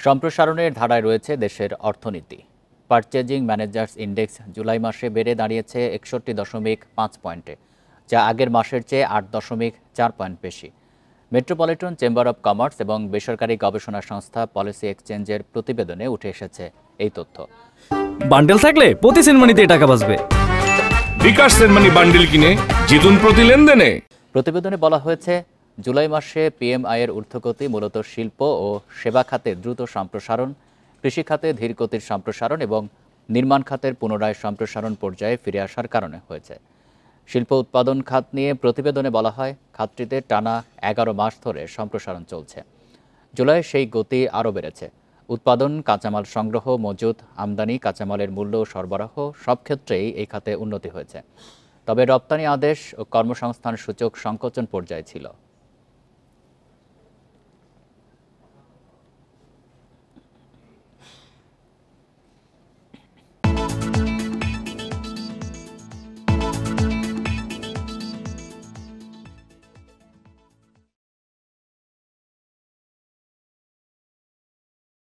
সম্প্রসারণের ধারায় রয়েছে দেশের অর্থনীতি। পারচেজিং ম্যানেজার্স ইন্ডেক্স জুলাই মাসে বেড়ে দাঁড়িয়েছে ৬১.৫ পয়েন্টে, যা আগের মাসের চেয়ে ৮.৪ পয়েন্ট বেশি। মেট্রোপলিটন চেম্বার অব কমার্স এবং বেসরকারি গবেষণা সংস্থা পলিসি এক্সচেঞ্জের প্রতিবেদনে উঠে এসেছে এই তথ্য। বান্ডেল থাকলে প্রতি সেনমানিতে টাকা বাঁচবে। বিকাশ সেনমানি বান্ডেল কিনে জিতুন প্রতি লেনদেনে। প্রতিবেদনে বলা হয়েছে, জুলাই মাসে পিএমআইয়ের ঊর্ধ্বগতি মূলত শিল্প ও সেবা খাতে দ্রুত সম্প্রসারণ, কৃষি খাতে ধীরগতির সম্প্রসারণ এবং নির্মাণ খাতের পুনরায় সম্প্রসারণ পর্যায়ে ফিরে আসার কারণে হয়েছে। শিল্প উৎপাদন খাত নিয়ে প্রতিবেদনে বলা হয়, খাতটিতে টানা ১১ মাস ধরে সম্প্রসারণ চলছে। জুলাই সেই গতি আরও বেড়েছে। উৎপাদন, কাঁচামাল সংগ্রহ, মজুত, আমদানি, কাঁচামালের মূল্য ও সরবরাহ সব ক্ষেত্রেই এই খাতে উন্নতি হয়েছে। তবে রপ্তানি আদেশ ও কর্মসংস্থান সূচক সংকোচন পর্যায়ে ছিল।